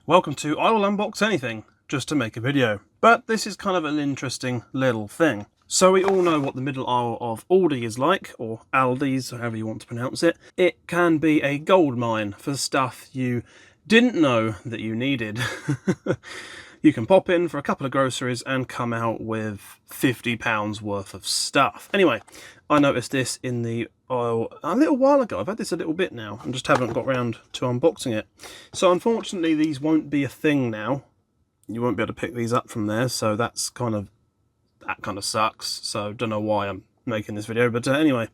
Welcome to I will unbox anything just to make a video, but this is kind of an interesting little thing. So we all know what the middle aisle of Aldi is like, or Aldi's, however you want to pronounce it. It can be a gold mine for stuff you didn't know that you needed. You can pop in for a couple of groceries and come out with £50 worth of stuff. Anyway, I noticed this in the aisle a little while ago. I've had this a little bit now and just haven't got round to unboxing it. So unfortunately these won't be a thing now. You won't be able to pick these up from there, so that kind of sucks. So don't know why I'm making this video, but anyway,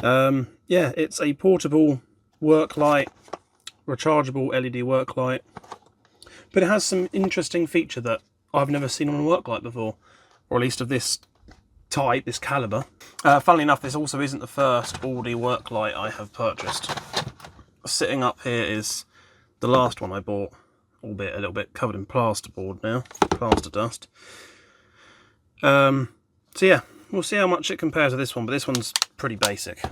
yeah, it's a portable work light, rechargeable LED work light. But it has some interesting feature that I've never seen on a work light before, or at least of this type, this calibre. Funnily enough, this also isn't the first Aldi work light I have purchased. Sitting up here is the last one I bought, albeit a little bit covered in plasterboard now, plaster dust. So yeah, we'll see how much it compares to this one, but this one's pretty basic.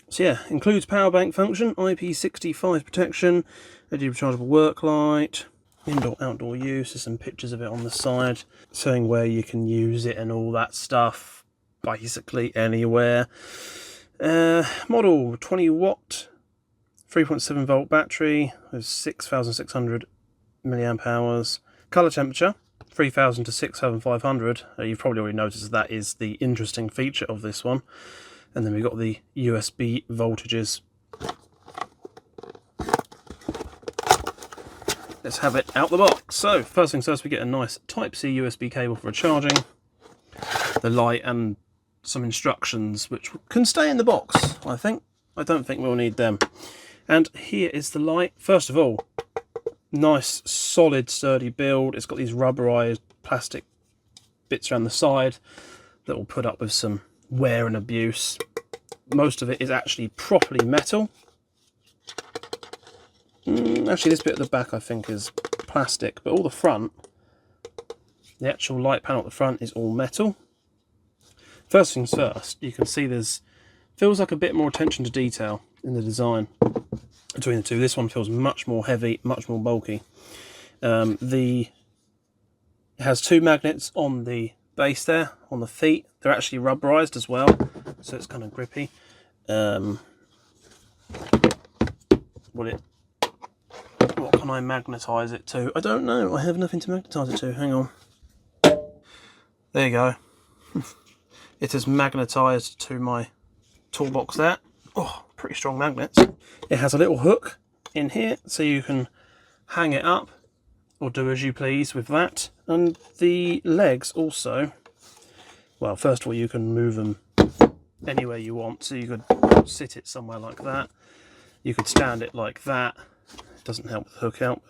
So yeah, includes power bank function, IP65 protection, LED rechargeable work light, indoor-outdoor use. There's some pictures of it on the side, showing where you can use it and all that stuff, basically anywhere. Model 20 watt, 3.7 volt battery with 6,600 milliamp hours. Colour temperature, 3,000 to 6,500. You've probably already noticed that is the interesting feature of this one. And then we've got the USB voltages. Let's have it out the box. So first things first, we get a nice Type-C USB cable for charging the light and some instructions which can stay in the box, I think. I don't think we'll need them. And here is the light. First of all, nice solid sturdy build. It's got these rubberized plastic bits around the side that will put up with some wear and abuse. Most of it is actually properly metal. Actually, this bit at the back I think is plastic, but all the front, the actual light panel at the front is all metal. First things first, you can see feels like a bit more attention to detail in the design between the two. This one feels much more heavy, much more bulky. It has two magnets on the base there, on the feet. They're actually rubberized as well, so it's kind of grippy. What can I magnetize it to? I don't know. I have nothing to magnetize it to. Hang on. There you go. It is magnetized to my toolbox there. Oh, pretty strong magnets. It has a little hook in here, so you can hang it up or do as you please with that. And the legs also, well, first of all, you can move them anywhere you want. So you could sit it somewhere like that. You could stand it like that. It doesn't help the hook out.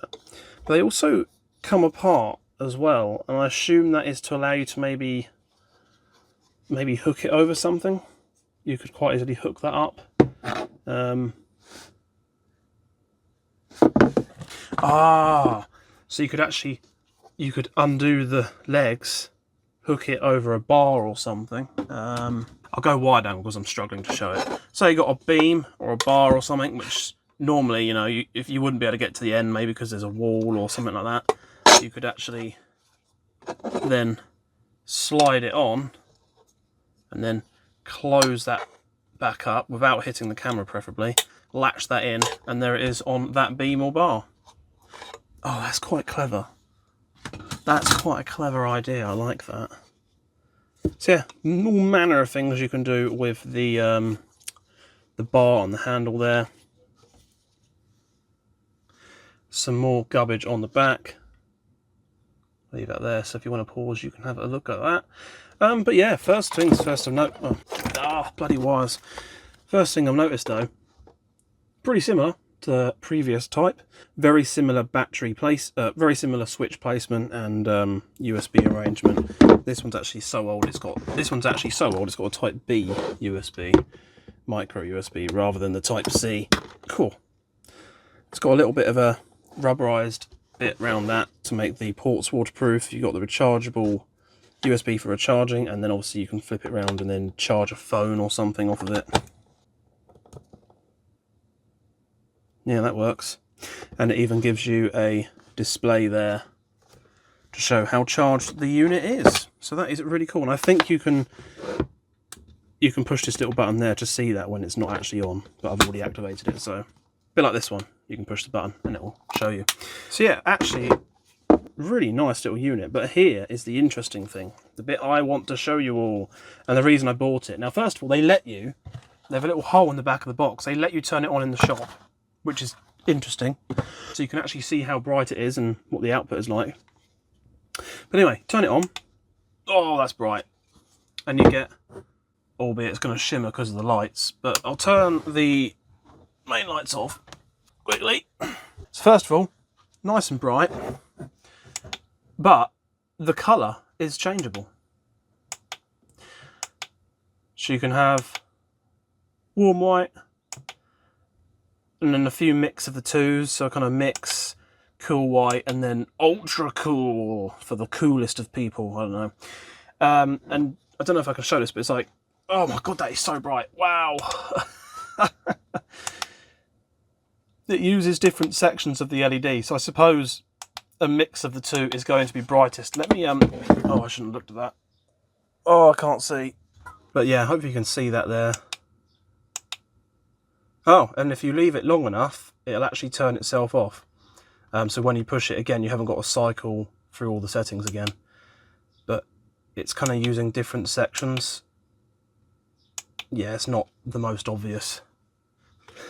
But they also come apart as well. And I assume that is to allow you to maybe hook it over something. You could quite easily hook that up. So you could undo the legs, hook it over a bar or something. I'll go wide angle because I'm struggling to show it. So you got a beam or a bar or something, which normally, if you wouldn't be able to get to the end, maybe because there's a wall or something like that, you could actually then slide it on and then close that back up without hitting the camera preferably, latch that in, and there it is on that beam or bar. Oh, that's quite clever. That's quite a clever idea. I like that. So yeah, all manner of things you can do with the bar on the handle there. Some more gubbage on the back. Leave that there, so if you want to pause you can have a look at that. But yeah, first things first of note. Bloody wires. First thing I've noticed though, pretty similar to the previous type. Very similar battery very similar switch placement and USB arrangement. This one's actually so old it's got a Type B USB, micro USB, rather than the Type C. Cool. It's got a little bit of a rubberized bit around that to make the ports waterproof. You've got the rechargeable USB for recharging, and then obviously you can flip it around and then charge a phone or something off of it. Yeah, that works. And it even gives you a display there to show how charged the unit is. So that is really cool. And I think you can push this little button there to see that when it's not actually on, but I've already activated it. So a bit like this one, you can push the button and it will show you. So yeah, actually really nice little unit. But here is the interesting thing, the bit I want to show you all, and the reason I bought it. Now, first of all, they have a little hole in the back of the box. They let you turn it on in the shop, which is interesting. So you can actually see how bright it is and what the output is like. But anyway, turn it on. Oh, that's bright. And you get, albeit it's going to shimmer because of the lights, but I'll turn the main lights off quickly. So first of all, nice and bright, but the colour is changeable. So you can have warm white, and then a few mix of the twos, so kind of mix, cool white, and then ultra cool for the coolest of people, I don't know. And I don't know if I can show this, but it's like, oh my god, that is so bright, wow. It uses different sections of the LED, so I suppose a mix of the two is going to be brightest. Let me, oh, I shouldn't have looked at that. Oh, I can't see. But yeah, hopefully you can see that there. Oh, and if you leave it long enough, it'll actually turn itself off. So when you push it again, you haven't got to cycle through all the settings again. But it's kind of using different sections. Yeah, it's not the most obvious.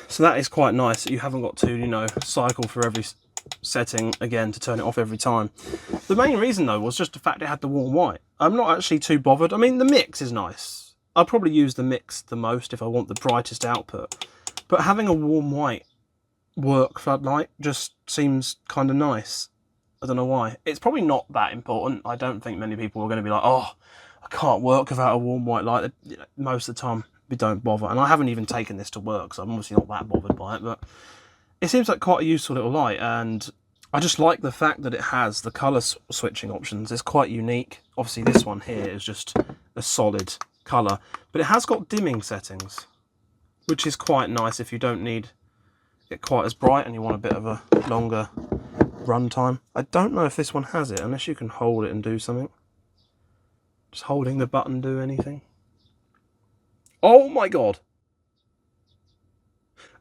So that is quite nice that you haven't got to, you know, cycle through every setting again to turn it off every time. The main reason though was just the fact it had the warm white. I'm not actually too bothered. I mean, the mix is nice. I'll probably use the mix the most if I want the brightest output. But having a warm white work floodlight just seems kind of nice. I don't know why. It's probably not that important. I don't think many people are going to be like, oh, I can't work without a warm white light. Most of the time, we don't bother. And I haven't even taken this to work, so I'm obviously not that bothered by it. But it seems like quite a useful little light. And I just like the fact that it has the colour switching options. It's quite unique. Obviously, this one here is just a solid colour. But it has got dimming settings, which is quite nice if you don't need it quite as bright and you want a bit of a longer run time. I don't know if this one has it, unless you can hold it and do something. Does holding the button do anything? Oh my god!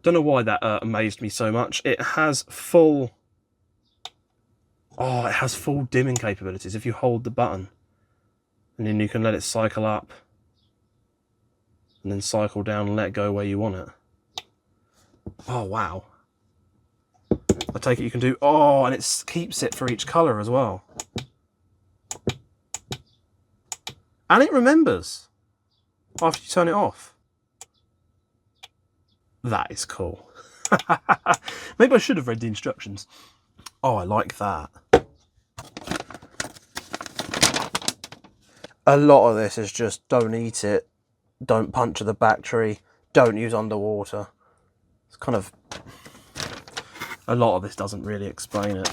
Don't know why that amazed me so much. It has full... Oh, it has full dimming capabilities if you hold the button. And then you can let it cycle up. And then cycle down and let go where you want it. Oh, wow. I take it you can do... Oh, and it keeps it for each colour as well. And it remembers after you turn it off. That is cool. Maybe I should have read the instructions. Oh, I like that. A lot of this is just don't eat it, don't puncture the battery, don't use underwater. It's kind of... A lot of this doesn't really explain it.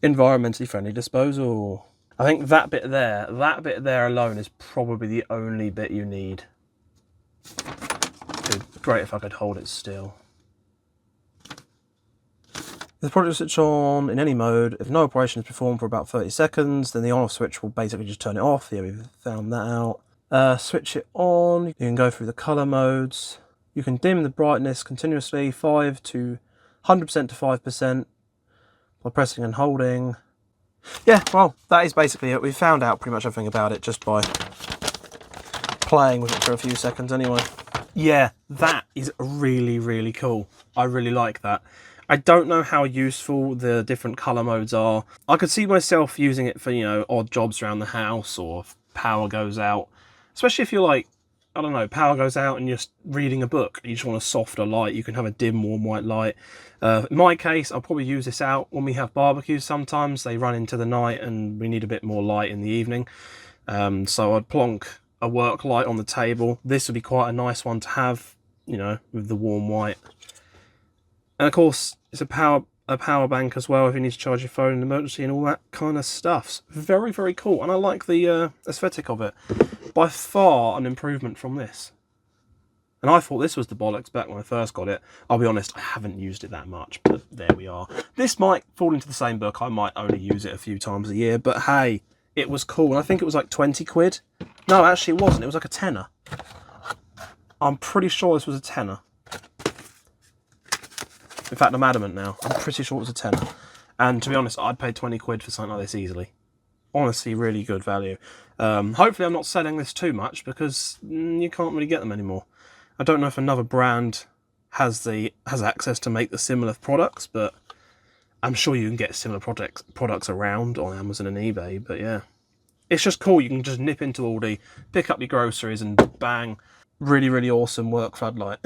Environmentally friendly disposal. I think that bit there alone is probably the only bit you need. It'd be great if I could hold it still. The product switch on in any mode. If no operation is performed for about 30 seconds, then the on-off switch will basically just turn it off. Yeah, we've found that out. Switch it on. You can go through the colour modes. You can dim the brightness continuously, 5 to 100% to 5% by pressing and holding. Yeah, well, that is basically it. We found out pretty much everything about it just by playing with it for a few seconds anyway. Yeah, that is really, really cool. I really like that. I don't know how useful the different colour modes are. I could see myself using it for, you know, odd jobs around the house, or if power goes out. Especially if you're like, I don't know, power goes out and you're just reading a book. You just want a softer light. You can have a dim, warm white light. In my case, I'll probably use this out when we have barbecues sometimes. They run into the night and we need a bit more light in the evening. So I'd plonk a work light on the table. This would be quite a nice one to have, you know, with the warm white. And of course, it's a power bank as well if you need to charge your phone in an emergency and all that kind of stuff. It's very, very cool. And I like the aesthetic of it. By far an improvement from this. And I thought this was the bollocks back when I first got it. I'll be honest, I haven't used it that much, but there we are. This might fall into the same book. I might only use it a few times a year, but hey, it was cool. And I think it was like 20 quid. No, actually it wasn't. It was like a tenner. I'm pretty sure this was a tenner. In fact, I'm adamant now. I'm pretty sure it was a tenner. And to be honest, I'd pay 20 quid for something like this easily. Honestly, really good value. Hopefully I'm not selling this too much because you can't really get them anymore. I don't know if another brand has access to make the similar products, but I'm sure you can get similar products around on Amazon and eBay. But yeah, it's just cool. You can just nip into Aldi, pick up your groceries, and bang, really, really awesome work floodlight.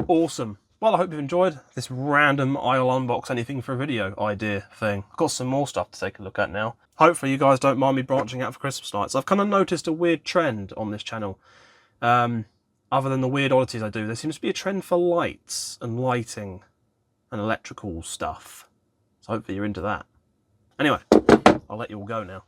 Awesome. Well, I hope you've enjoyed this random I'll unbox anything for a video idea thing. I've got some more stuff to take a look at now. Hopefully you guys don't mind me branching out for Christmas lights. I've kind of noticed a weird trend on this channel. Other than the weird oddities I do, there seems to be a trend for lights and lighting and electrical stuff. So hopefully you're into that. Anyway, I'll let you all go now.